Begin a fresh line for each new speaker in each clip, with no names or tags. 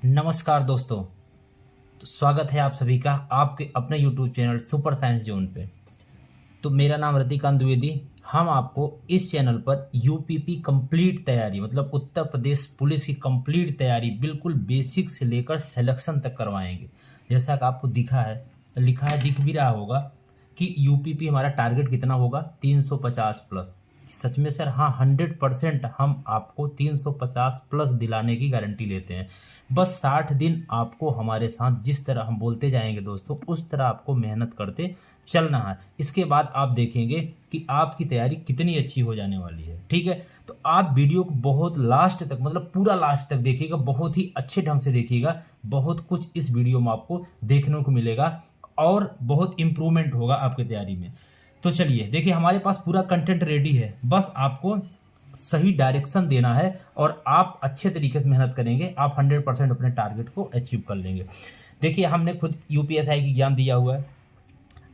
नमस्कार दोस्तों। तो स्वागत है आप सभी का आपके अपने YouTube channel super science zone पे। तो मेरा नाम रतिकांत द्विवेदी। हम आपको इस चैनल पर यूपीपी कंप्लीट तैयारी मतलब उत्तर प्रदेश पुलिस की कंप्लीट तैयारी बिल्कुल बेसिक से लेकर सिलेक्शन तक करवाएंगे। जैसा कि आपको दिखा है, लिखा है, दिख भी रहा होगा कि यूपीपी हमारा टारगेट कितना होगा, 350 प्लस। सच में सर, हाँ, 100% हम आपको 350 प्लस दिलाने की गारंटी लेते हैं। बस 60 दिन आपको हमारे साथ जिस तरह हम बोलते जाएंगे दोस्तों, उस तरह आपको मेहनत करते चलना है। इसके बाद आप देखेंगे कि आपकी तैयारी कितनी अच्छी हो जाने वाली है। ठीक है, तो आप वीडियो को बहुत लास्ट तक मतलब पूरा लास्ट तक देखिएगा, बहुत ही अच्छे ढंग से देखिएगा। बहुत कुछ इस वीडियो में आपको देखने को मिलेगा और बहुत इम्प्रूवमेंट होगा आपकी तैयारी में। तो चलिए देखिए, हमारे पास पूरा कंटेंट रेडी है, बस आपको सही डायरेक्शन देना है और आप अच्छे तरीके से मेहनत करेंगे, आप 100% अपने टारगेट को अचीव कर लेंगे। देखिए, हमने खुद यूपीएसआई की एग्जाम दिया हुआ है,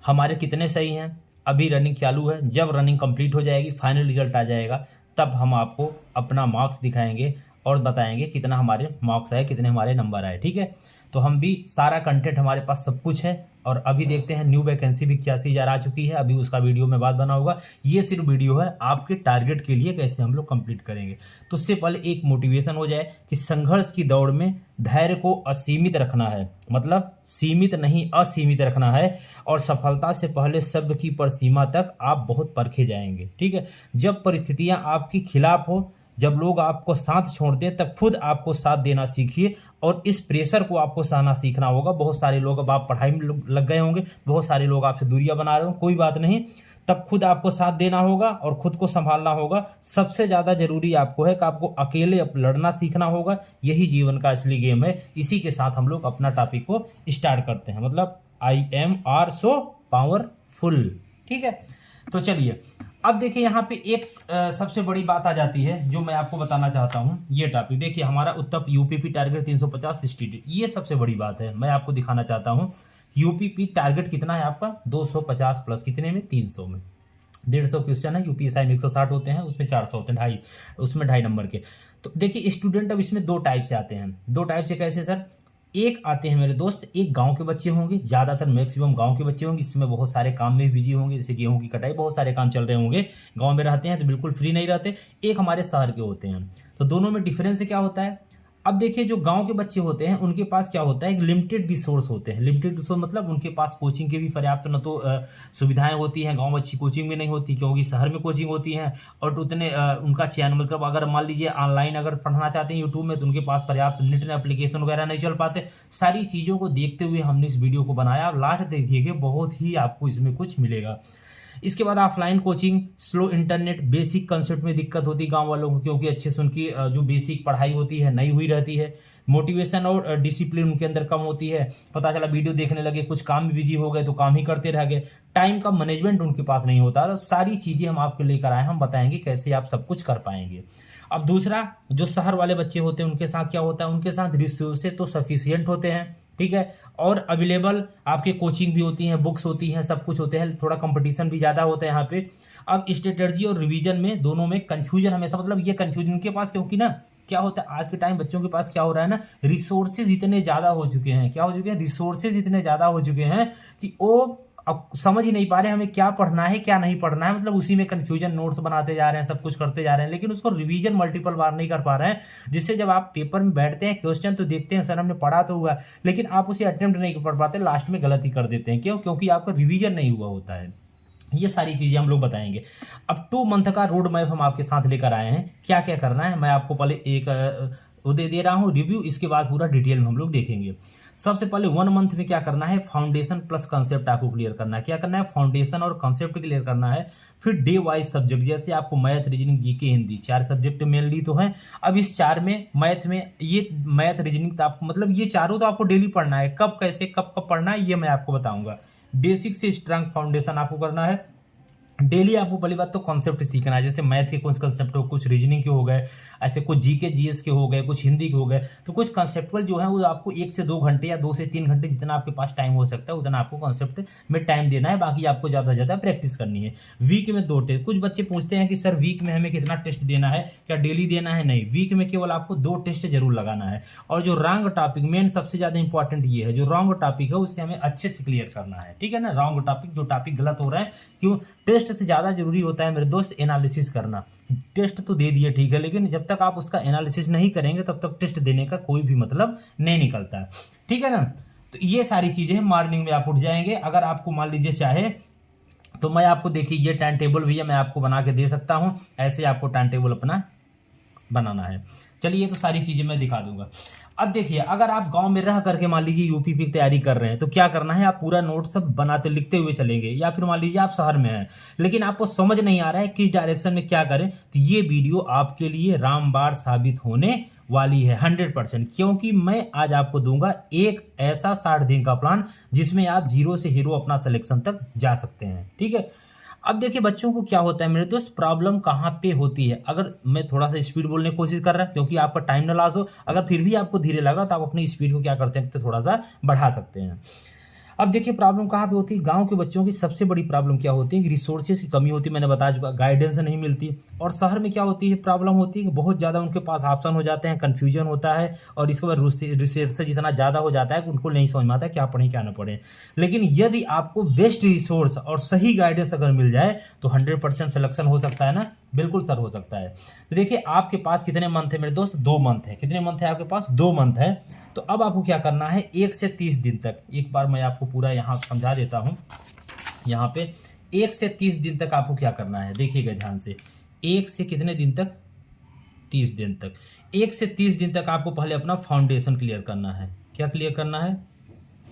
हमारे कितने सही हैं, अभी रनिंग चालू है। जब रनिंग कंप्लीट हो जाएगी, फाइनल रिजल्ट आ जाएगा, तब हम आपको अपना मार्क्स दिखाएंगे और बताएंगे कितना हमारे मार्क्स आए, कितने हमारे नंबर आए। ठीक है, तो हम भी सारा कंटेंट हमारे पास सब कुछ है। और अभी देखते हैं, न्यू वैकेंसी भी 81,000 आ चुकी है, अभी उसका वीडियो में बाद बना होगा। ये सिर्फ वीडियो है आपके टारगेट के लिए, कैसे हम लोग कंप्लीट करेंगे। तो उससे पहले एक मोटिवेशन हो जाए कि संघर्ष की दौड़ में धैर्य को असीमित रखना है, मतलब सीमित नहीं असीमित रखना है। और सफलता से पहले सब्र की परसीमा तक आप बहुत परखे जाएंगे। ठीक है, जब परिस्थितियां आपके खिलाफ हो, जब लोग आपको साथ छोड़ दें, तब खुद आपको साथ देना सीखिए और इस प्रेशर को आपको सहना सीखना होगा। बहुत सारे लोग, अब आप पढ़ाई में लग गए होंगे, बहुत सारे लोग आपसे दूरियां बना रहे हो, कोई बात नहीं, तब खुद आपको साथ देना होगा और खुद को संभालना होगा। सबसे ज्यादा जरूरी आपको है कि आपको अकेले लड़ना सीखना होगा। यही जीवन का असली गेम है। इसी के साथ हम लोग अपना टॉपिक को स्टार्ट करते हैं, मतलब IMR सो पावरफुल। ठीक है, तो चलिए अब देखिए, यहाँ पे एक सबसे बड़ी बात आ जाती है जो मैं आपको बताना चाहता हूँ। ये टॉपिक देखिए, हमारा उत्तर यूपीपी टारगेट 350 60, ये सबसे बड़ी बात है। मैं आपको दिखाना चाहता हूँ यूपीपी टारगेट कितना है आपका, 250 प्लस। कितने में? 300 में। 150 क्वेश्चन है, यूपीएसआई में 160 होते हैं, उसमें 400 होते हैं, ढाई, उसमें 2.5 नंबर के। तो देखिए स्टूडेंट, अब इसमें दो टाइप से आते हैं। दो टाइप से कैसे सर? एक आते हैं मेरे दोस्त, एक गांव के बच्चे होंगे, ज्यादातर मैक्सिमम गांव के बच्चे होंगे, इसमें बहुत सारे काम में बिजी होंगे, जैसे गेहूं की कटाई, बहुत सारे काम चल रहे होंगे, गांव में रहते हैं तो बिल्कुल फ्री नहीं रहते। एक हमारे शहर के होते हैं। तो दोनों में डिफरेंस क्या होता है? अब देखिए, जो गांव के बच्चे होते हैं उनके पास क्या होता है, एक लिमिटेड रिसोर्स होते हैं। लिमिटेड रिसोर्स मतलब उनके पास कोचिंग के भी पर्याप्त न तो सुविधाएं होती हैं, गांव में अच्छी कोचिंग भी नहीं होती, क्योंकि शहर में कोचिंग होती है। और तो उतने उनका चयन, मतलब अगर मान लीजिए ऑनलाइन अगर पढ़ना चाहते हैं यूट्यूब में, तो उनके पास पर्याप्त नेट एप्लीकेशन वगैरह नहीं चल पाते। सारी चीज़ों को देखते हुए हमने इस वीडियो को बनाया। लास्ट देखिएगा, बहुत ही आपको इसमें कुछ मिलेगा। इसके बाद offline coaching, slow internet, basic concept में दिक्कत होती है गांव वालों को, क्योंकि अच्छे से उनकी जो बेसिक पढ़ाई होती है नहीं हुई रहती है। मोटिवेशन और डिसिप्लिन उनके अंदर कम होती है। पता चला वीडियो देखने लगे, कुछ काम में बिजी हो गए तो काम ही करते रह गए। टाइम का मैनेजमेंट उनके पास नहीं होता। तो सारी चीजें हम आपको लेकर आए, हम बताएंगे कैसे आप सब कुछ कर पाएंगे। अब दूसरा, जो शहर वाले बच्चे होते हैं उनके साथ क्या होता है, उनके साथ रिसोर्सेज तो सफिशियंट होते हैं, ठीक है, और अवेलेबल आपके कोचिंग भी होती हैं, बुक्स होती हैं, सब कुछ होते हैं। थोड़ा कंपटीशन भी ज़्यादा होता है यहाँ पे। अब स्ट्रेटजी और रिवीजन में दोनों में कंफ्यूजन हमेशा, मतलब ये कंफ्यूजन के पास, क्योंकि ना क्या होता है आज के टाइम बच्चों के पास क्या हो रहा है ना, रिसोर्सेज इतने ज़्यादा हो चुके हैं। क्या हो चुके हैं? रिसोर्सेज इतने ज़्यादा हो चुके हैं कि वो अब समझ ही नहीं पा रहे हमें क्या पढ़ना है क्या नहीं पढ़ना है। मतलब उसी में कंफ्यूजन, नोट्स बनाते जा रहे हैं, सब कुछ करते जा रहे हैं, लेकिन उसको रिवीजन मल्टीपल बार नहीं कर पा रहे हैं। जिससे जब आप पेपर में बैठते हैं, क्वेश्चन तो देखते हैं, सर हमने पढ़ा तो हुआ, लेकिन आप उसे अटेम्प्ट नहीं कर पाते, लास्ट में गलती कर देते हैं। क्यों? क्योंकि आपका रिवीजन नहीं हुआ होता है। ये सारी चीजें हम लोग बताएंगे। अब 2 मंथ का रोड मैप हम आपके साथ लेकर आए हैं। क्या क्या करना है मैं आपको पहले एक वो दे रहा हूँ रिव्यू, इसके बाद पूरा डिटेल में हम लोग देखेंगे। सबसे पहले 1 मंथ में क्या करना है, फाउंडेशन प्लस कंसेप्ट आपको क्लियर करना है। क्या करना है? फाउंडेशन और कंसेप्ट क्लियर करना है। फिर डे वाइज सब्जेक्ट, जैसे आपको math, reasoning, GK, Hindi, 4 subject mainly तो हैं। अब इस 4 में मैथ में, ये मैथ रीजनिंग तो आपको, मतलब ये चारों तो आपको डेली पढ़ना है। कब कैसे कब कब पढ़ना है ये मैं आपको बताऊंगा। बेसिक से स्ट्रांग फाउंडेशन आपको करना है। डेली आपको पहली बात तो कॉन्सेप्ट सीखना है, जैसे मैथ के कुछ कॉन्सेप्ट हो, कुछ रीजनिंग के हो गए, ऐसे कुछ जीके जीएस के हो गए, कुछ हिंदी के हो गए। तो कुछ कॉन्सेप्टुअल जो है वो आपको 1 से 2 घंटे या 2 से 3 घंटे जितना आपके पास टाइम हो सकता है उतना आपको कॉन्सेप्ट में टाइम देना है। बाकी आपको ज़्यादा से ज़्यादा प्रैक्टिस करनी है। वीक में 2 टेस्ट। कुछ बच्चे पूछते हैं कि सर वीक में हमें कितना टेस्ट देना है, क्या डेली देना है? नहीं, वीक में केवल आपको 2 टेस्ट जरूर लगाना है। और जो रॉन्ग टॉपिक, मेन सबसे ज़्यादा इंपॉर्टेंट ये है, जो रॉन्ग टॉपिक है उसे हमें अच्छे से क्लियर करना है, ठीक है ना। रॉन्ग टॉपिक, जो टॉपिक गलत हो रहा है, क्यों टेस्ट से ज़्यादा जरूरी होता है मेरे दोस्त एनालिसिस करना। टेस्ट तो दे दिए ठीक है, लेकिन जब तक आप उसका एनालिसिस नहीं करेंगे तब तक टेस्ट देने का कोई भी मतलब नहीं निकलता है, ठीक है ना। तो ये सारी चीज़ें मॉर्निंग में आप उठ जाएंगे। अगर आपको मान लीजिए चाहे तो मैं आपको, देखिए ये टाइम टेबल भी है, मैं आपको बना के दे सकता हूँ। ऐसे आपको टाइम टेबल अपना बनाना है। चलिए ये तो सारी चीज़ें मैं दिखा दूंगा। अब देखिए, अगर आप गांव में रह करके मान लीजिए यूपीपी की तैयारी कर रहे हैं तो क्या करना है, आप पूरा नोट सब बनाते लिखते हुए चलेंगे। या फिर मान लीजिए आप शहर में हैं लेकिन आपको समझ नहीं आ रहा है किस डायरेक्शन में क्या करें, तो ये वीडियो आपके लिए रामबाण साबित होने वाली है 100%। क्योंकि मैं आज आपको दूंगा एक ऐसा 60 दिन का प्लान जिसमें आप जीरो से हीरो अपना सिलेक्शन तक जा सकते हैं, ठीक है। अब देखिए बच्चों को क्या होता है मेरे दोस्त, प्रॉब्लम कहाँ पे होती है। अगर मैं थोड़ा सा स्पीड बोलने की कोशिश कर रहा हूँ क्योंकि आपका टाइम ना लॉस हो, अगर फिर भी आपको धीरे लग रहा तो आप अपनी स्पीड को क्या करते हैं तो थोड़ा सा बढ़ा सकते हैं। अब देखिए प्रॉब्लम कहाँ पे होती है, गांव के बच्चों की सबसे बड़ी प्रॉब्लम क्या होती है कि रिसोर्सेज की कमी होती है, मैंने बता चुका, गाइडेंस नहीं मिलती। और शहर में क्या होती है प्रॉब्लम होती है कि बहुत ज़्यादा उनके पास ऑप्शन हो जाते हैं, कन्फ्यूजन होता है, और इसके बाद रिसोर्सेज जितना ज़्यादा हो जाता है कि उनको नहीं समझ में आता है क्या पढ़ें क्या ना पढ़ें। लेकिन यदि आपको बेस्ट रिसोर्स और सही गाइडेंस अगर मिल जाए तो 100% सिलेक्शन हो सकता है ना। बिल्कुल सर हो सकता है। तो देखिए आपके पास कितने मंथ है मेरे दोस्त, 2 मंथ है। कितने मंथ है आपके पास, 2 मंथ है। तो अब आपको क्या करना है, 1 से 30 दिन तक, एक बार मैं आपको पूरा यहाँ समझा देता हूँ। यहाँ पे 1 से 30 दिन तक आपको क्या करना है, देखिएगा ध्यान से। 1 से कितने दिन तक, 30 दिन तक। 1 से 30 दिन तक आपको पहले अपना फाउंडेशन क्लियर करना है। क्या क्लियर करना है,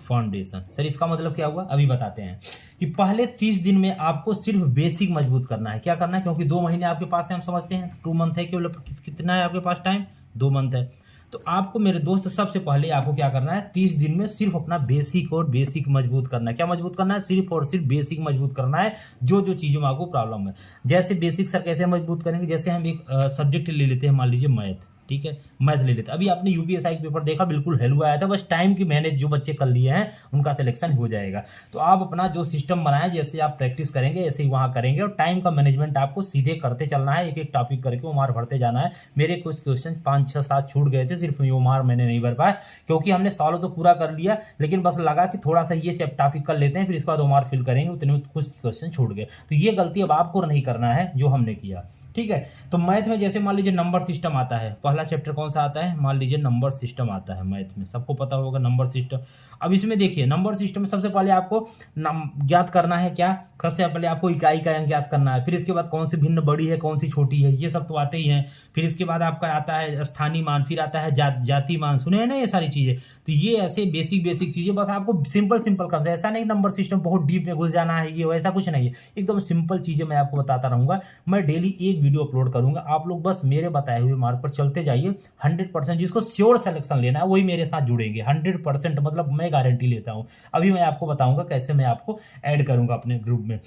फाउंडेशन। सर इसका मतलब क्या हुआ, अभी बताते हैं। कि पहले 30 दिन में आपको सिर्फ बेसिक मजबूत करना है। क्या करना है, क्योंकि 2 महीने आपके पास है, हम समझते हैं 2 मंथ है केवल। कितना है आपके पास टाइम, 2 मंथ है। तो आपको मेरे दोस्त सबसे पहले आपको क्या करना है, 30 दिन में सिर्फ अपना बेसिक और बेसिक मजबूत करना है। क्या मजबूत करना है, सिर्फ और सिर्फ बेसिक मजबूत करना है। जो जो चीज़ों में आपको प्रॉब्लम है, जैसे बेसिक सर कैसे मजबूत करेंगे, जैसे हम एक सब्जेक्ट ले लेते हैं, मान लीजिए मैथ, ठीक है, मैथ ले लेते हैं। अभी आपने यूपीएसआई पेपर देखा, बिल्कुल हेलू आया था, बस टाइम की मैनेज जो बच्चे कर लिए हैं उनका सिलेक्शन हो जाएगा। तो आप अपना जो सिस्टम बनाए, जैसे आप प्रैक्टिस करेंगे ऐसे ही वहाँ करेंगे, और टाइम का मैनेजमेंट आपको सीधे करते चलना है, एक एक टॉपिक करके उमार भरते जाना है। मेरे कुछ क्वेश्चन 5 6 7 छूट गए थे, सिर्फ ये उमार मैंने नहीं भर पाया क्योंकि हमने सॉल्व तो पूरा कर लिया, लेकिन बस लगा कि थोड़ा सा ये टॉपिक कर लेते हैं, फिर इसके बाद उमार फिल करेंगे, उतने में कुछ क्वेश्चन छूट गए। तो ये गलती अब आपको नहीं करना है जो हमने किया, ठीक है। तो मैथ में जैसे मान लीजिए नंबर सिस्टम आता है, पहला चैप्टर कौन सा आता है, मान लीजिए नंबर सिस्टम आता है मैथ में, सबको पता होगा नंबर सिस्टम। अब इसमें देखिए नंबर सिस्टम में सबसे पहले आपको ज्ञात करना है क्या, सबसे पहले आपको इकाई का अंक ज्ञात करना है। फिर इसके बाद कौन सी भिन्न बड़ी है कौन सी छोटी है, ये सब तो आते ही हैं। फिर इसके बाद आपका आता है स्थानीय मान, फिर आता है जाति मान, सुने हैं ना ये सारी चीजें। तो ये ऐसे बेसिक चीजें, बस आपको सिंपल करना है। ऐसा नहीं नंबर सिस्टम बहुत डीप में घुस जाना है, ये वैसा कुछ नहीं है, एकदम सिंपल चीजें मैं आपको बताता रहूंगा। मैं डेली एक वीडियो अपलोड करूंगा, आप लोग बस मेरे बताए हुए मार्ग पर चलते जाइए। 100% जिसको श्योर सिलेक्शन लेना है वही मेरे साथ जुड़ेंगे, 100%, मतलब मैं गारंटी लेता हूं। अभी मैं आपको बताऊंगा कैसे मैं आपको ऐड करूंगा अपने ग्रुप में।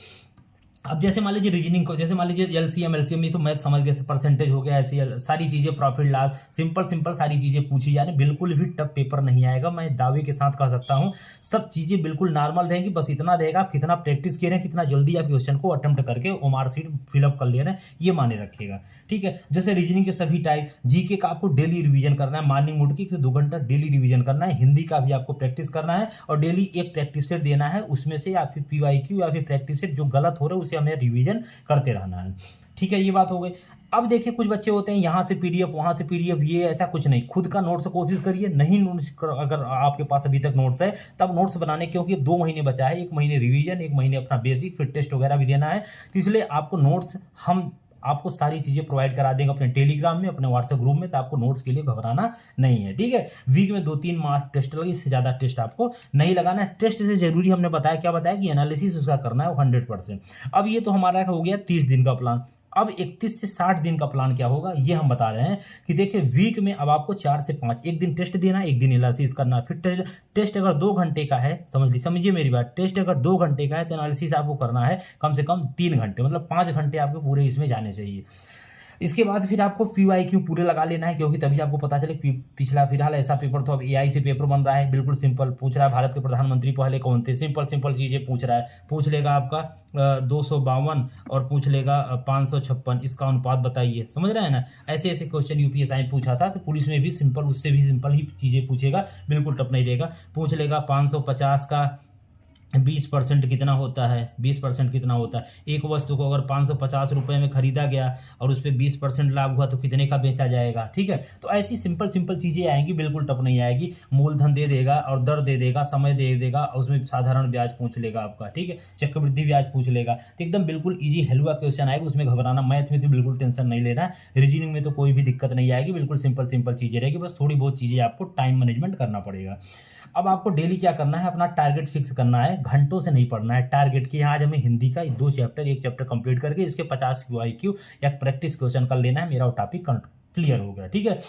अब जैसे मान लीजिए रीजनिंग को, जैसे मान लीजिए एलसीएम में तो मैथ समझ गए, परसेंटेज हो गया, ऐसी सारी चीजें, प्रॉफिट लॉस, सिंपल सारी चीजें पूछी जाने, बिल्कुल भी टफ पेपर नहीं आएगा, मैं दावे के साथ कह सकता हूं। सब चीजें बिल्कुल नॉर्मल रहेंगी, बस इतना रहेगा आप कितना प्रैक्टिस किए रहे हैं, कितना जल्दी आप क्वेश्चन को अटेम्प्ट करके ओमार सीट फिलअप कर ले रहे हैं, ये माने रखिएगा, ठीक है। जैसे रीजनिंग के सभी टाइप, जीके का आपको डेली रिवीजन करना है, मॉर्निंग उठ के 1 से 2 घंटा डेली रिवीजन करना है। हिंदी का भी आपको प्रैक्टिस करना है और डेली एक प्रैक्टिस सेट देना है, उसमें से या फिर पीवाईक्यू या फिर प्रैक्टिस सेट जो गलत हो रहा है उसे हमें रिवीजन करते रहना है, ठीक है। ये बात हो गई। अब देखिए कुछ बच्चे होते हैं यहाँ से पीडीएफ वहां से पीडीएफ, ये ऐसा कुछ नहीं, खुद का नोट्स कोशिश करिए। नहीं नोट्स अगर आपके पास अभी तक नोट्स है तब नोट्स बनाने, क्योंकि 2 महीने बचा है, 1 महीने रिवीजन, 1 महीने अपना बेसिक, फिर टेस्ट वगैरह भी देना है। तो इसलिए आपको नोट्स हम आपको सारी चीजें प्रोवाइड करा देंगे अपने टेलीग्राम में, अपने व्हाट्सएप ग्रुप में, तो आपको नोट्स के लिए घबराना नहीं है, ठीक है। वीक में 2-3 मार्क टेस्ट लगे, इससे ज्यादा टेस्ट आपको नहीं लगाना है। टेस्ट से जरूरी हमने बताया, क्या बताया कि एनालिसिस उसका करना है 100%। अब ये तो हमारा हो गया 30 दिन का प्लान। अब 31 से 60 दिन का प्लान क्या होगा ये हम बता रहे हैं कि देखिए वीक में अब आपको 4 से 5 एक दिन टेस्ट देना है, एक दिन एनालिसिस करना है। फिर टेस्ट अगर 2 घंटे का है, समझिए मेरी बात, टेस्ट अगर 2 घंटे का है तो एनालिसिस आपको करना है कम से कम 3 घंटे, मतलब 5 घंटे आपके पूरे इसमें जाने चाहिए। इसके बाद फिर आपको PYQ पूरे लगा लेना है, क्योंकि तभी आपको पता चले पिछला फिलहाल ऐसा पेपर तो अब AI से पेपर बन रहा है, बिल्कुल सिंपल पूछ रहा है भारत के प्रधानमंत्री पहले कौन थे, सिंपल चीजें पूछ रहा है। पूछ लेगा आपका 252 और पूछ लेगा 556, इसका अनुपात बताइए, समझ रहे हैं ना। ऐसे क्वेश्चन UPSI पूछा था, तो पुलिस में भी सिंपल, उससे भी सिंपल ही चीजें पूछेगा, बिल्कुल टफ नहीं रहेगा। पूछ लेगा 550 का 20% कितना होता है, 20% कितना होता है। एक वस्तु को अगर 550 रुपए में खरीदा गया और उस पर 20% लाभ हुआ तो कितने का बेचा जाएगा, ठीक है। तो ऐसी सिंपल चीजें आएंगी, बिल्कुल टफ नहीं आएगी। मूलधन दे देगा और दर दे देगा, समय दे देगा, और उसमें साधारण ब्याज पूछ लेगा आपका, ठीक है, चक्रवृद्धि ब्याज पूछ लेगा। तो एकदम बिल्कुल ईजी हलवा क्वेश्चन आएगा, उसमें घबराना, मैथ में तो बिल्कुल टेंशन नहीं लेना है, रीजनिंग में तो कोई भी दिक्कत नहीं आएगी, बिल्कुल सिंपल चीजें रहेगी, बस थोड़ी बहुत चीजें आपको टाइम मैनेजमेंट करना पड़ेगा। अब आपको डेली क्या करना है, अपना टारगेट फिक्स करना है, घंटों से नहीं पढ़ना है टारगेट की। आज हमें हिंदी का 2 चैप्टर, 1 चैप्टर कंप्लीट करके इसके 50 QIQ या प्रैक्टिस क्वेश्चन कर लेना है, मेरा टॉपिक क्लियर हो गया, ठीक है।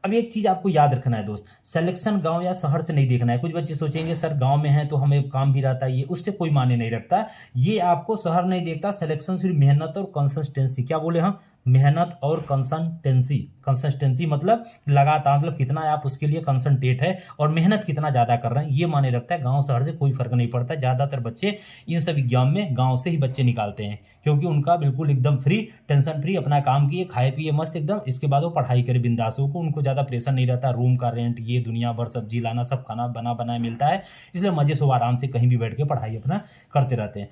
अब एक चीज आपको याद रखना है दोस्त, सिलेक्शन गांव या शहर से नहीं देखना है। कुछ बच्चे सोचेंगे सर गांव में है तो हमें काम भी रहता है, ये उससे कोई माने नहीं रखता, ये आपको शहर नहीं देखता। सिलेक्शन सिर्फ मेहनत और कंसिस्टेंसी, क्या बोले हम, मेहनत और कंसिस्टेंसी मतलब लगातार, मतलब कितना आप उसके लिए कंसंट्रेट है और मेहनत कितना ज्यादा कर रहे हैं, ये माने रखता है। गांव शहर से कोई फर्क नहीं पड़ता, ज्यादातर बच्चे इन सब एग्जाम में गांव से ही बच्चे निकालते हैं, क्योंकि उनका बिल्कुल एकदम फ्री, टेंशन फ्री, अपना काम किए, खाए पिए मस्त एकदम, इसके बाद वो पढ़ाई करे बिंदास हो, उनको ज्यादा प्रेशर नहीं रहता, रूम का रेंट, ये दुनिया भर सब्जी लाना, सब खाना बना बनाया मिलता है, इसलिए मजे से आराम से कहीं भी बैठ के पढ़ाई अपना करते रहते हैं।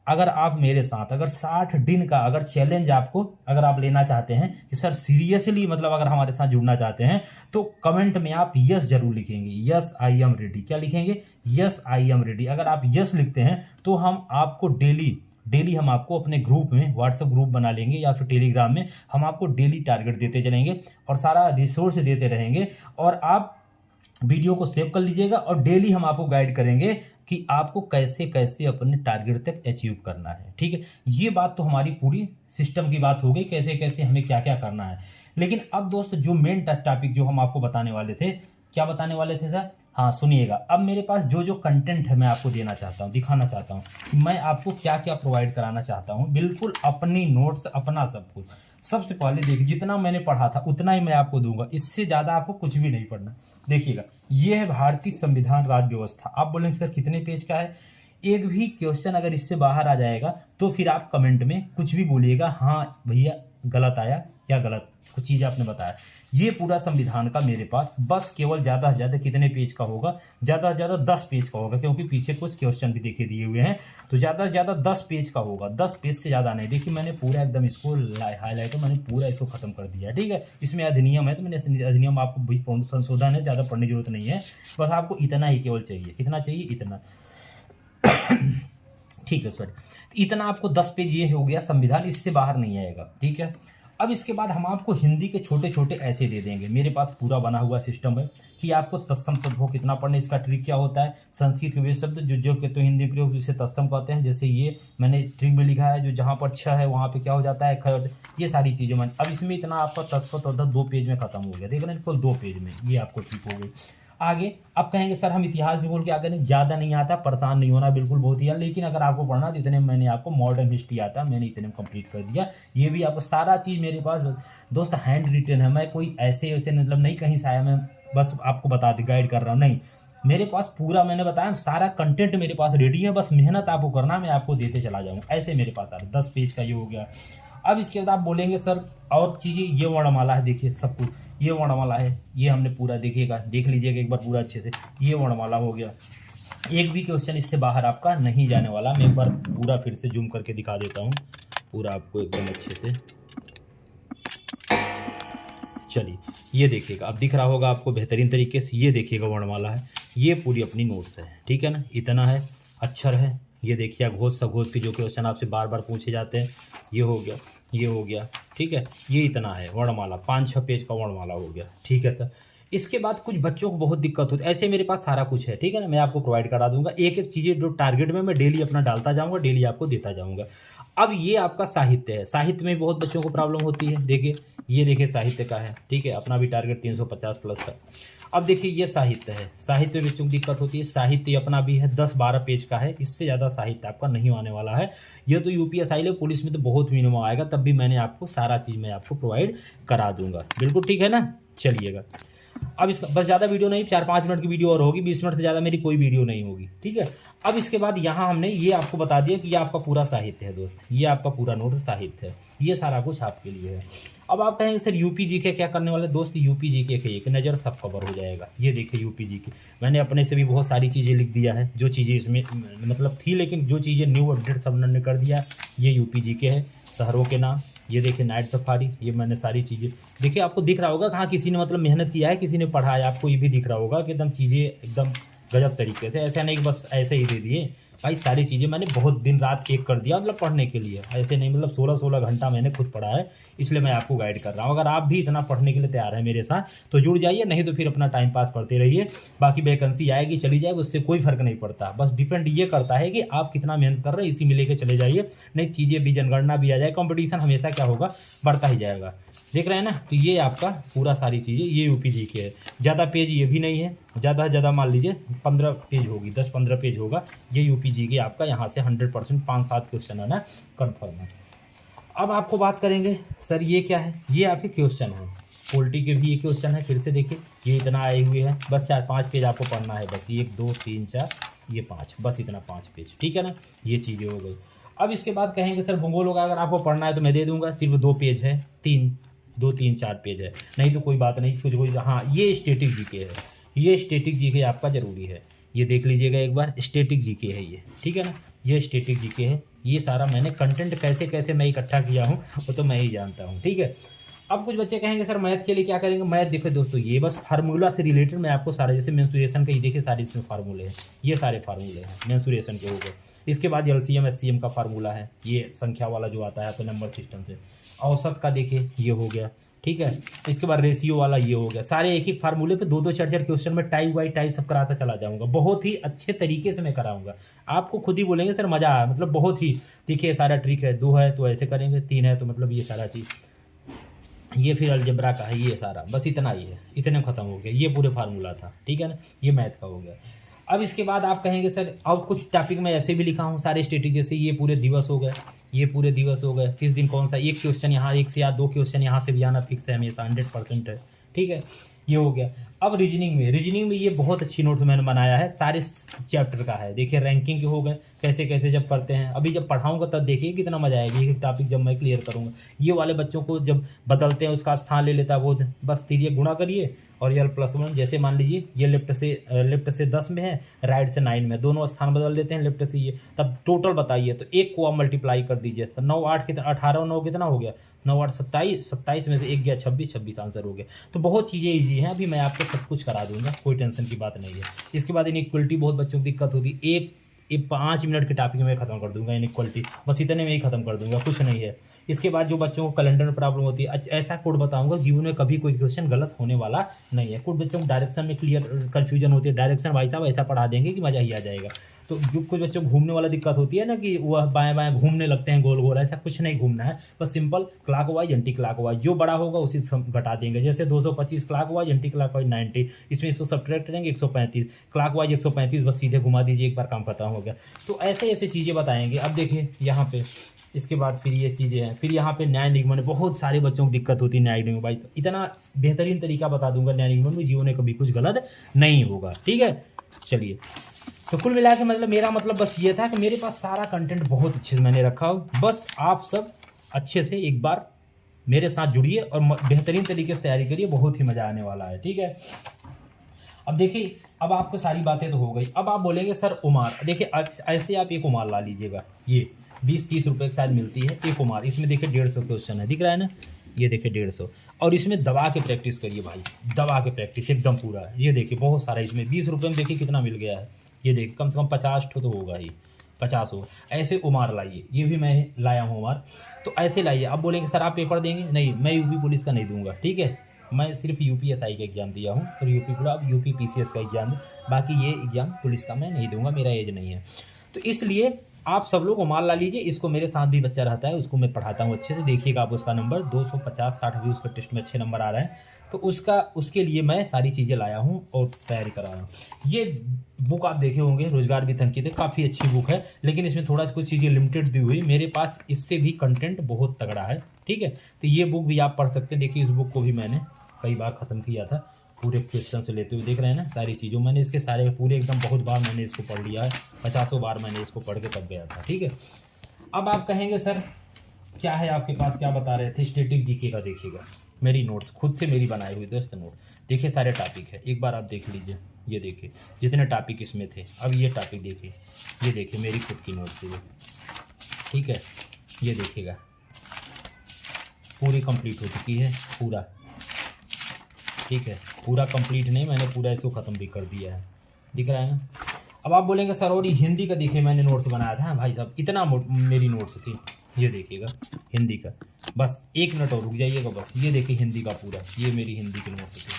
अगर आप मेरे साथ अगर 60 दिन का अगर चैलेंज आपको अगर आप लेना चाहते हैं कि सर सीरियसली, मतलब अगर हमारे साथ जुड़ना चाहते हैं, तो कमेंट में आप यस जरूर लिखेंगे, यस आई एम रेडी। क्या लिखेंगे, यस आई एम रेडी। अगर आप यस लिखते हैं तो हम आपको डेली हम आपको अपने ग्रुप में, व्हाट्सएप ग्रुप बना लेंगे या फिर टेलीग्राम में, हम आपको डेली टारगेट देते चलेंगे और सारा रिसोर्स देते रहेंगे, और आप वीडियो को सेव कर लीजिएगा, और डेली हम आपको गाइड करेंगे कि आपको कैसे कैसे अपने टारगेट तक अचीव करना है, ठीक है। ये बात तो हमारी पूरी सिस्टम की बात हो गई, कैसे कैसे हमें क्या क्या करना है। लेकिन अब दोस्त जो मेन टॉपिक जो हम आपको बताने वाले थे, क्या बताने वाले थे सर, हाँ सुनिएगा। अब मेरे पास जो कंटेंट है मैं आपको देना चाहता हूँ, दिखाना चाहता हूँ कि मैं आपको क्या क्या प्रोवाइड कराना चाहता हूँ, बिल्कुल अपनी नोट्स, अपना सब कुछ। सबसे पहले देखिए, जितना मैंने पढ़ा था उतना ही मैं आपको दूंगा, इससे ज्यादा आपको कुछ भी नहीं पढ़ना। देखिएगा, ये है भारतीय संविधान राज्य व्यवस्था। आप बोलेंगे सर कितने पेज का है, एक भी क्वेश्चन अगर इससे बाहर आ जाएगा तो फिर आप कमेंट में कुछ भी बोलिएगा, हाँ भैया गलत आया, क्या गलत कुछ चीज आपने बताया। ये पूरा संविधान का मेरे पास बस केवल ज्यादा से ज्यादा कितने पेज का होगा, ज्यादा से ज्यादा 10 पेज का होगा, क्योंकि पीछे कुछ क्वेश्चन भी देखे दिए हुए हैं, तो ज्यादा से ज्यादा 10 पेज का होगा, 10 पेज से ज्यादा नहीं। देखिए मैंने पूरा एकदम इसको हाईलाइट, मैंने पूरा इसको खत्म कर दिया, ठीक है। इसमें अधिनियम है तो मैंने अधिनियम आपको संशोधन है, ज्यादा पढ़ने की जरूरत नहीं है, बस आपको इतना ही केवल चाहिए। कितना चाहिए, इतना ठीक है सॉरी, इतना आपको 10 पेज ये हो गया संविधान, इससे बाहर नहीं आएगा, ठीक है। अब इसके बाद हम आपको हिंदी के छोटे छोटे ऐसे दे देंगे, मेरे पास पूरा बना हुआ सिस्टम है कि आपको तत्सम तद्भव कितना पढ़ना, इसका ट्रिक क्या होता है। संस्कृत के वे शब्द जो कहते हैं हिंदी प्रयोग जिसे तत्सम कहते हैं, जैसे ये मैंने ट्रिक में लिखा है, जो जहाँ पर छ है वहाँ पे क्या हो जाता है ख, ये सारी चीजें मैंने। अब इसमें इतना आपका तत्सम तद्भव 2 पेज में खत्म हो गया, देख रहे हैं, कुल 2 पेज में ये आपको ट्रिक हो गई। आगे अब कहेंगे सर हम इतिहास भी बोल के आगे नहीं, ज्यादा नहीं आता, परेशान नहीं होना, बिल्कुल बहुत ही है, लेकिन अगर आपको पढ़ना तो इतने मैंने आपको मॉडर्न हिस्ट्री आता, मैंने इतने में कंप्लीट कर दिया। ये भी आपको सारा चीज मेरे पास दोस्त हैंड रिटन है, मैं कोई ऐसे मतलब नहीं कहीं से आया, मैं बस आपको बता दी गाइड कर रहा हूँ, नहीं, मेरे पास पूरा मैंने बताया सारा कंटेंट मेरे पास रेडी है, बस मेहनत आपको करना, मैं आपको देते चला जाऊंगा। ऐसे मेरे पास आ रहा 10 पेज का ये हो गया। अब इसके बाद आप बोलेंगे सर और चीजें, ये वर्णमाला है, देखिए सब कुछ ये वर्णमाला है, ये हमने पूरा देखिएगा, देख लीजिएगा एक बार पूरा अच्छे से, ये वर्णमाला हो गया। एक भी क्वेश्चन इससे बाहर आपका नहीं जाने वाला। मैं एक बार पूरा फिर से जूम करके दिखा देता हूँ पूरा आपको एकदम अच्छे से। चलिए ये देखिएगा, अब दिख रहा होगा आपको बेहतरीन तरीके से, ये देखिएगा वर्णमाला है, ये पूरी अपनी नोट्स है, ठीक है ना, इतना है, अक्षर है, ये देखिए घोष सघोष के जो क्वेश्चन आपसे बार बार पूछे जाते हैं, ये हो गया, ये हो गया, ठीक है, ये इतना है वर्णमाला, 5-6 पेज का वर्णमाला हो गया, ठीक है सर। इसके बाद कुछ बच्चों को बहुत दिक्कत होती है, ऐसे मेरे पास सारा कुछ है, ठीक है ना, मैं आपको प्रोवाइड करा दूंगा, एक एक चीज़ें जो टारगेट में मैं डेली अपना डालता जाऊंगा, डेली आपको देता जाऊंगा। अब ये आपका साहित्य है, साहित्य में बहुत बच्चों को प्रॉब्लम होती है। देखिए ये देखिए साहित्य का है, ठीक है, अपना भी टारगेट 350 प्लस का। अब देखिए ये साहित्य है, साहित्य में बच्चों को दिक्कत होती है। साहित्य अपना भी है 10-12 पेज का है, इससे ज़्यादा साहित्य आपका नहीं आने वाला है। ये तो यूपीएसआई ले, पुलिस में तो बहुत मिनिमम आएगा, तब भी मैंने आपको सारा चीज़ मैं आपको प्रोवाइड करा दूंगा। बिल्कुल ठीक है ना, चलिएगा। अब इसका बस ज़्यादा वीडियो नहीं, 4-5 मिनट की वीडियो और होगी, 20 मिनट से ज़्यादा मेरी कोई वीडियो नहीं होगी, ठीक है। अब इसके बाद यहाँ हमने ये आपको बता दिया कि ये आपका पूरा साहित्य है दोस्त, ये आपका पूरा नोट साहित्य है, ये सारा कुछ आपके लिए है। अब आप कहेंगे सर यूपी जी के क्या करने वाले दोस्त, यूपी जी के एक नज़र सब कवर हो जाएगा। ये देखिए यूपी जी के मैंने अपने से भी बहुत सारी चीज़ें लिख दिया है, जो चीज़ें इसमें मतलब थी, लेकिन जो चीज़ें न्यू अपडेट सब ने कर दिया। ये यूपी जी के है, शहरों के नाम, ये देखिए नाइट सफारी, ये मैंने सारी चीज़ें देखिए, आपको दिख रहा होगा कहाँ किसी ने मतलब मेहनत किया है, किसी ने पढ़ा है, आपको ये भी दिख रहा होगा कि एकदम चीज़ें एकदम गजब तरीके से, ऐसा नहीं कि बस ऐसे ही दे दिए भाई, सारी चीज़ें मैंने बहुत दिन रात एक कर दिया मतलब पढ़ने के लिए, ऐसे नहीं मतलब 16-16 घंटा मैंने खुद पढ़ा है, इसलिए मैं आपको गाइड कर रहा हूँ। अगर आप भी इतना पढ़ने के लिए तैयार हैं मेरे साथ तो जुड़ जाइए, नहीं तो फिर अपना टाइम पास करते रहिए। बाकी वैकेंसी आएगी चली जाएगी, उससे कोई फर्क नहीं पड़ता, बस डिपेंड ये करता है कि आप कितना मेहनत कर रहे हैं, इसी में लेके चले जाइए। नहीं चीज़ें भी जनगणना भी आ जाए, कंपटीशन हमेशा क्या होगा, बढ़ता ही जाएगा। देख रहे हैं ना, तो ये आपका पूरा सारी चीज़ें ये यूपी जी के है। ज़्यादा पेज ये भी नहीं है, ज़्यादा से ज़्यादा मान लीजिए 15 पेज होगी, 10-15 पेज होगा। ये यूपी जी के आपका यहाँ से 100% 5-7 क्वेश्चन है ना, कन्फर्म है। अब आपको बात करेंगे सर ये क्या है, ये आपके क्वेश्चन है, पोल्ट्री के भी ये क्वेश्चन है। फिर से देखिए ये इतना आए हुए हैं, बस 4-5 पेज आपको पढ़ना है, बस 1 2 3 4 ये 5, बस इतना 5 पेज, ठीक है ना, ये चीज़ें हो गई। अब इसके बाद कहेंगे सर भूगोल होगा, अगर आपको पढ़ना है तो मैं दे दूंगा, सिर्फ 2 पेज है, 2-3-4 पेज है, नहीं तो कोई बात नहीं, इसको कोई। हाँ ये स्टैटिक जीके है, ये स्टैटिक जीके आपका ज़रूरी है, ये देख लीजिएगा एक बार, स्टैटिक जीके है ये, ठीक है ना, ये स्टैटिक जीके है। ये सारा मैंने कंटेंट कैसे कैसे मैं इकट्ठा किया हूँ वो तो मैं ही जानता हूँ, ठीक है। अब कुछ बच्चे कहेंगे सर मैथ के लिए क्या करेंगे, मैथ देखो दोस्तों ये बस फार्मूला से रिलेटेड मैं आपको सारे, जैसे मेंसुरेशन का ये देखिए सारे इसमें फार्मूले हैं, ये सारे फार्मूले हैं मेंसुरेशन के हो गए। इसके बाद एलसीएम एचसीएम का फार्मूला है, ये संख्या वाला जो आता है तो नंबर सिस्टम से। औसत का देखिए ये हो गया, ठीक है। इसके बाद रेशियो वाला ये हो गया, सारे एक ही फार्मूले पे 2-2 4-4 क्वेश्चन में टाइप बाई टाइप सब कराता चला जाऊंगा, बहुत ही अच्छे तरीके से मैं कराऊंगा। आपको खुद ही बोलेंगे सर मजा आया, मतलब बहुत ही, देखिए सारा ट्रिक है, 2 है तो ऐसे करेंगे, 3 है तो मतलब ये सारा चीज़, ये फिर अलजेब्रा का है, ये सारा बस इतना ही है, इतने खत्म हो गया, ये पूरे फार्मूला था, ठीक है ना, ये मैथ का हो गया। अब इसके बाद आप कहेंगे सर और कुछ टॉपिक में ऐसे भी लिखा हूँ सारे स्टैटिक, जैसे ये पूरे दिवस हो गए, ये पूरे दिवस हो गए, किस दिन कौन सा, एक क्वेश्चन यहाँ, 1 से या 2 क्वेश्चन यहाँ से भी आना फिक्स है हमेशा, 100% है, ठीक है, ये हो गया। अब रीजनिंग में ये बहुत अच्छी नोट्स मैंने बनाया है, सारे चैप्टर का है, देखिए रैंकिंग के हो गए, कैसे कैसे जब करते हैं, अभी जब पढ़ाऊंगा तब देखिए कितना मजा आएगा, ये टॉपिक जब मैं क्लियर करूंगा। ये वाले बच्चों को जब बदलते हैं उसका स्थान ले लेता है वो, बस तिरिये गुणा करिए और ये +1, जैसे मान लीजिए ये लेफ्ट से 10 में है, राइट से 9 में, दोनों स्थान बदल देते हैं लेफ्ट से ये, तब टोटल बताइए, तो एक को आप मल्टीप्लाई कर दीजिए, तो 9 8 कितना, 18 9 कितना हो गया, 9 8 27, 27 में से 1 गया 26, 26 आंसर हो गया। तो बहुत चीज़ें ईजी हैं, अभी मैं आपको सब कुछ करा दूंगा, कोई टेंशन की बात नहीं है। इसके बाद इनइक्वलिटी बहुत बच्चों को दिक्कत होती है, एक 5 मिनट के टॉपिक में खत्म कर दूंगा इनइक्वलिटी, बस इतने में ही खत्म कर दूंगा, कुछ नहीं है। इसके बाद जो बच्चों को कैलेंडर में प्रॉब्लम होती है, ऐसा कोड बताऊंगा जीवन में कभी कोई क्वेश्चन गलत होने वाला नहीं है। कुछ बच्चों को डायरेक्शन में क्लियर कंफ्यूजन होती है, डायरेक्शन भाई साहब ऐसा पढ़ा देंगे कि मजा ही आ जाएगा। तो जो कुछ बच्चों को घूमने वाला दिक्कत होती है ना, कि वह बाएं बाएं घूमने लगते हैं गोल गोल, ऐसा कुछ नहीं घूमना है, बस सिंपल क्लॉकवाइज एंटी क्लॉकवाइज, जो बड़ा होगा उसी घटा देंगे। जैसे 225 क्लॉकवाइज एंटी क्लॉकवाइज 90, इसमें 100 सब्ट्रैक्ट करेंगे 135, क्लॉकवाइज 135, बस सीधे घुमा दीजिए, एक बार काम खत्म हो गया। तो ऐसे ऐसे चीज़ें बताएंगे। अब देखिए यहाँ पे इसके बाद फिर ये चीज़ें हैं, फिर यहाँ पे न्याय निगमन में बहुत सारे बच्चों को दिक्कत होती है, न्याय निगमन भाई इतना बेहतरीन तरीका बता दूंगा, न्याय निगमन में जीवन में कभी कुछ गलत नहीं होगा, ठीक है। चलिए, तो कुल मिला के मतलब मेरा मतलब बस ये था कि मेरे पास सारा कंटेंट बहुत अच्छे से मैंने रखा हो, बस आप सब अच्छे से एक बार मेरे साथ जुड़िए और बेहतरीन तरीके से तैयारी करिए, बहुत ही मज़ा आने वाला है, ठीक है। अब देखिए, अब आपको सारी बातें तो हो गई, अब आप बोलेंगे सर उमार, देखिए ऐसे आप एक उमार ला लीजिएगा, ये 20-30 रुपये के साथ मिलती है एक उमार, इसमें देखिए 150 क्वेश्चन है, दिख रहा है ना, ये देखिए 150, और इसमें दबा के प्रैक्टिस करिए भाई, दबा के प्रैक्टिस एकदम पूरा, ये देखिए बहुत सारा, इसमें 20 रुपये में देखिए कितना मिल गया है, ये देखिए कम से कम 50 तो होगा ही, 50 हो। ऐसे उमार लाइए, ये भी मैं लाया हूँ उमार, तो ऐसे लाइए। अब बोलेंगे सर आप पेपर देंगे, नहीं मैं यूपी पुलिस का नहीं दूंगा, ठीक है, मैं सिर्फ यूपीएसआई का एग्जाम दिया हूँ और यूपी पीसीएस का एग्जाम, बाकी ये एग्जाम पुलिस का मैं नहीं दूंगा, मेरा एज नहीं है। तो इसलिए आप सब लोग को मान ला लीजिए, इसको मेरे साथ भी बच्चा रहता है, उसको मैं पढ़ाता हूँ अच्छे से। देखिएगा आप उसका नंबर 250-60 भी उसका टेस्ट में अच्छे नंबर आ रहे हैं, तो उसके लिए मैं सारी चीज़ें लाया हूँ और तैयारी करा रहा हूँ। ये बुक आप देखे होंगे, रोजगार भी तनकीद है, काफ़ी अच्छी बुक है, लेकिन इसमें थोड़ा सा कुछ चीज़ें लिमिटेड दी हुई। मेरे पास इससे भी कंटेंट बहुत तगड़ा है, ठीक है। तो ये बुक भी आप पढ़ सकते हैं। देखिए इस बुक को भी मैंने कई बार ख़त्म किया था, पूरे क्वेश्चन से लेते हुए, देख रहे हैं ना सारी चीज़ों, मैंने इसके सारे पूरे एकदम बहुत बार मैंने इसको पढ़ लिया है, 50 बार मैंने इसको पढ़ के तब गया था, ठीक है। अब आप कहेंगे सर क्या है आपके पास, क्या बता रहे थे, स्टैटिक जीके का। देखिएगा मेरी नोट्स, खुद से मेरी बनाई हुई दोस्त नोट, देखिए सारे टॉपिक है, एक बार आप देख लीजिए। ये देखिए जितने टॉपिक इसमें थे, अब ये टॉपिक देखिए, ये देखिए मेरी खुद की नोट्स है, ठीक है। ये देखिएगा पूरी कंप्लीट हो चुकी है, पूरा, ठीक है। पूरा कंप्लीट नहीं, मैंने पूरा इसको ख़त्म भी कर दिया है, दिख रहा है ना। अब आप बोलेंगे सर और हिंदी का देखिए मैंने नोट्स बनाया था भाई साहब, इतना मेरी नोट्स थी। ये देखिएगा हिंदी का, बस 1 मिनट और रुक जाइएगा बस। ये देखिए हिंदी का पूरा, ये मेरी हिंदी की नोट्स थी।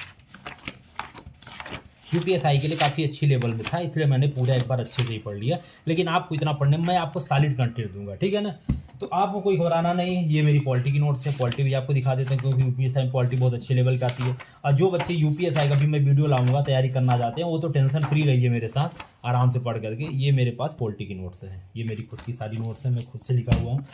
यूपीएसआई के लिए काफ़ी अच्छी लेवल में था, इसलिए मैंने पूरा एक बार अच्छे से ही पढ़ लिया। लेकिन आपको इतना पढ़ने में मैं आपको सॉलिड कंटेंट दूंगा, ठीक है ना। तो आपको कोई घबराना नहीं। ये मेरी पॉलिटी की नोट्स है, पॉलिटी भी आपको दिखा देते हैं, क्योंकि यूपीएसआई में पॉलिटी बहुत अच्छे लेवल का आती है। और जो बच्चे यूपीएसआई का भी मैं वीडियो लाऊंगा, तैयारी करना चाहते हैं, वो तो टेंशन फ्री रहिए मेरे साथ, आराम से पढ़ करके। ये मेरे पास पॉलिटी की नोट्स है, ये मेरी खुद की सारी नोट्स है, मैं खुद से लिखा हुआ हूँ।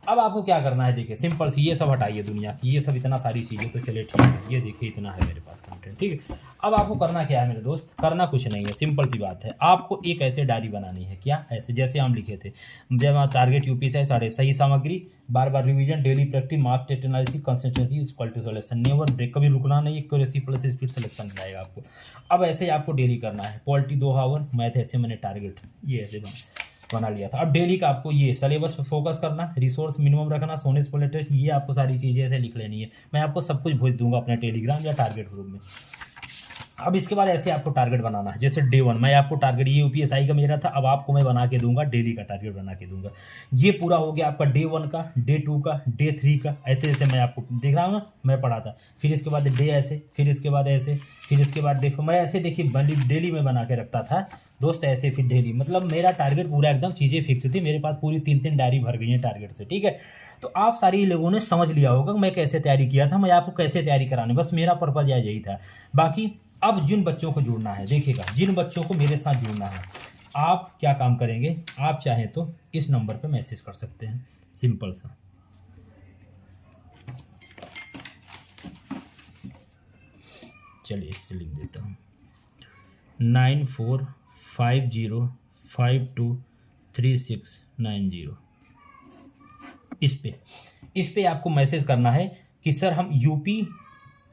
अब आपको क्या करना है, देखिए सिंपल सी, ये सब हटाइए दुनिया की, ये सब इतना सारी चीज़ें तो चले ठीक है, ये देखिए इतना है मेरे पास कंटेंट, ठीक है। अब आपको करना क्या है मेरे दोस्त, करना कुछ नहीं है, सिंपल सी बात है। आपको एक ऐसे डायरी बनानी है, क्या ऐसे, जैसे हम लिखे थे, जब टारगेट यूपी से सारे सही सामग्री, बार बार revision, daily practice, mark test analysis, consistency, quality solution, never break, कभी रुकना नहीं, एक्यूरेसी प्लस स्पीड सिलेक्शन जाएगा आपको। अब ऐसे आपको डेली करना है, पॉलिटी 2 आवर, मैथ ऐसे मैंने टारगेट ये ऐसे बना लिया था। अब डेली का आपको ये सिलेबस पे फोकस करना, रिसोर्स मिनिमम रखना, सोनेस पोलेटेस्ट, ये आपको सारी चीज़ें ऐसे लिख लेनी है। मैं आपको सब कुछ भेज दूंगा अपने टेलीग्राम या टारगेट ग्रुप में। अब इसके बाद ऐसे आपको टारगेट बनाना है, जैसे डे 1 मैं आपको टारगेट, ये यूपीएसआई का मेरा था, अब आपको मैं बना के दूंगा, डेली का टारगेट बना के दूंगा। ये पूरा हो गया आपका डे 1 का, डे 2 का, डे 3 का, ऐसे ऐसे मैं आपको दिख रहा हूँ ना, मैं पढ़ा था। फिर इसके बाद डे ऐसे, फिर इसके बाद ऐसे, फिर इसके बाद देखो मैं ऐसे देखिए डेली में बना के रखता था दोस्त, ऐसे फिर डेली, मतलब मेरा टारगेट पूरा एकदम चीज़ें फिक्स थी। मेरे पास पूरी 3-3 डायरी भर गई है टारगेट से, ठीक है। तो आप सारी लोगों ने समझ लिया होगा मैं कैसे तैयारी किया था, मैं आपको कैसे तैयारी कराने, बस मेरा पर्पज यही था। बाकी अब जिन बच्चों को जुड़ना है, देखिएगा जिन बच्चों को मेरे साथ जुड़ना है, आप क्या काम करेंगे, आप चाहें तो इस नंबर पे मैसेज कर सकते हैं, सिंपल सा। चलिए इससे लिख देता हूँ 9450523690। इस पे आपको मैसेज करना है कि सर हम यूपी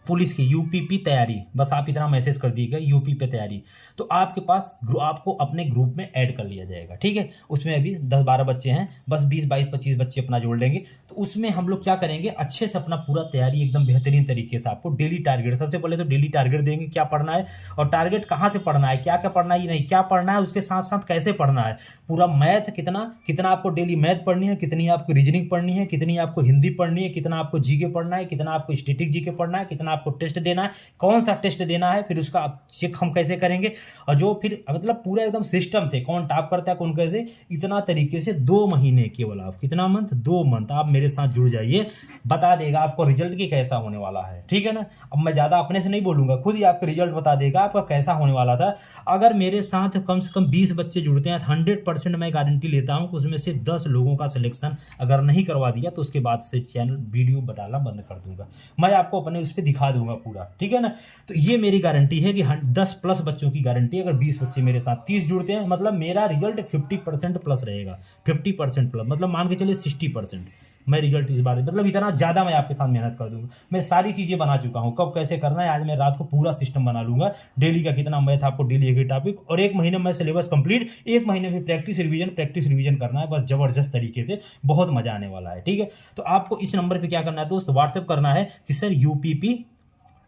पुलिस की यूपीपी तैयारी, बस आप इतना मैसेज कर दीजिएगा यूपी पे तैयारी, तो आपके पास आपको अपने ग्रुप में ऐड कर लिया जाएगा, ठीक है। उसमें अभी 10-12 बच्चे हैं, बस 20-22-25 बच्चे अपना जोड़ लेंगे। तो उसमें हम लोग क्या करेंगे, अच्छे से अपना पूरा तैयारी एकदम बेहतरीन तरीके से आपको डेली टारगेट, सबसे पहले तो डेली टारगेट देंगे, क्या पढ़ना है और टारगेट कहाँ से पढ़ना है, क्या क्या पढ़ना है, नहीं क्या पढ़ना है, उसके साथ साथ कैसे पढ़ना है, पूरा मैथ कितना आपको डेली मैथ पढ़नी है, कितनी आपको रीजनिंग पढ़नी है, कितनी आपको हिंदी पढ़नी है, कितना आपको जीके पढ़ना है, कितना आपको स्टैटिक जीके पढ़ना है, कितना आपको टेस्ट देना है, कौन सा टेस्ट देना है, फिर उसका चेक हम कैसे करेंगे, और जो फिर मतलब पूरा एकदम सिस्टम से कौन टॉप करता है कौन कैसे, इतना तरीके से 2 महीने केवल आप, कितना मंथ, 2 मंथ आप मेरे साथ जुड़ जाइए, बता देगा आपको रिजल्ट की कैसा होने वाला है, ठीक है ना। अब मैं ज़्यादा अपने से नहीं बोलूंगा, खुद ही आपका रिजल्ट बता देगा आपका कैसा होने वाला था। अगर मेरे साथ कम से कम 20 बच्चे जुड़ते हैं, 100% मैं गारंटी लेता हूँ कि उसमें से 10 लोगों का सिलेक्शन अगर नहीं करवा दिया तो उसके बाद से चैनल वीडियो डालना बंद कर दूंगा, मैं आपको अपने उस पर दिखा दूंगा पूरा, ठीक है ना। तो ये मेरी गारंटी है कि 10+ बच्चों की गारंटी, अगर 20 बच्चे मेरे साथ 30 जुड़ते हैं, मतलब मेरा रिजल्ट 50% प्लस रहेगा, 50% प्लस, मतलब मान के चलिए 60% मैं रिजल्ट इस बार, मतलब इतना ज़्यादा मैं आपके साथ मेहनत कर दूंगा। मैं सारी चीज़ें बना चुका हूँ, कब कैसे करना है, आज मैं रात को पूरा सिस्टम बना लूंगा, डेली का कितना मैथ आपको डेली एक टॉपिक, और 1 महीने में सिलेबस कंप्लीट, 1 महीने में प्रैक्टिस रिवीजन करना है, बस जबरदस्त तरीके से, बहुत मजा आने वाला है, ठीक है। तो आपको इस नंबर पर क्या करना है दोस्त, व्हाट्सएप करना है कि सर यूपीपी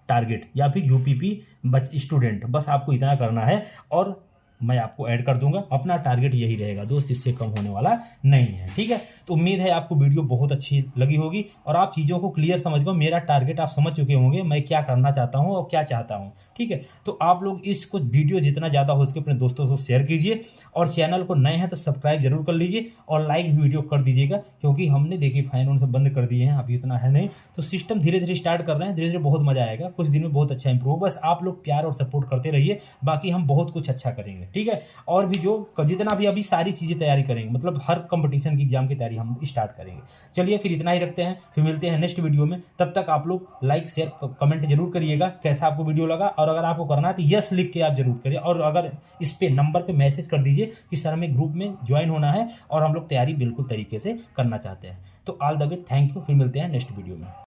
टारगेट या फिर यूपीपी स्टूडेंट, बस आपको इतना करना है। और मैं आपको ऐड कर दूंगा। अपना टारगेट यही रहेगा दोस्त, इससे कम होने वाला नहीं है। ठीक है, तो उम्मीद है आपको वीडियो बहुत अच्छी लगी होगी और आप चीज़ों को क्लियर समझ गए। मेरा टारगेट आप समझ चुके होंगे, मैं क्या करना चाहता हूँ और क्या चाहता हूँ। ठीक है, तो आप लोग इसको वीडियो जितना ज़्यादा हो सके अपने दोस्तों से शेयर कीजिए और चैनल को नए हैं तो सब्सक्राइब जरूर कर लीजिए और लाइक भी वीडियो कर दीजिएगा, क्योंकि हमने देखिए फाइन उन सब बंद कर दिए हैं, अभी इतना है नहीं। तो सिस्टम धीरे धीरे स्टार्ट कर रहे हैं, धीरे धीरे बहुत मजा आएगा, कुछ दिन में बहुत अच्छा इंप्रूव। बस आप लोग प्यार और सपोर्ट करते रहिए, बाकी हम बहुत कुछ अच्छा करेंगे। ठीक है, और भी जो जितना भी अभी सारी चीज़ें तैयारी करेंगे, मतलब हर कंपटीशन की एग्जाम की तैयारी हम स्टार्ट करेंगे। चलिए फिर इतना ही रखते हैं, फिर मिलते हैं नेक्स्ट वीडियो में। तब तक आप लोग लाइक शेयर कमेंट जरूर करिएगा कैसा आपको वीडियो लगा, और अगर आपको करना है तो यस लिख के आप जरूर करिए, और अगर इस पे नंबर पे मैसेज कर दीजिए कि सर हमें ग्रुप में ज्वाइन होना है और हम लोग तैयारी बिल्कुल तरीके से करना चाहते हैं। तो all the way, thank you, फिर मिलते हैं नेक्स्ट वीडियो में।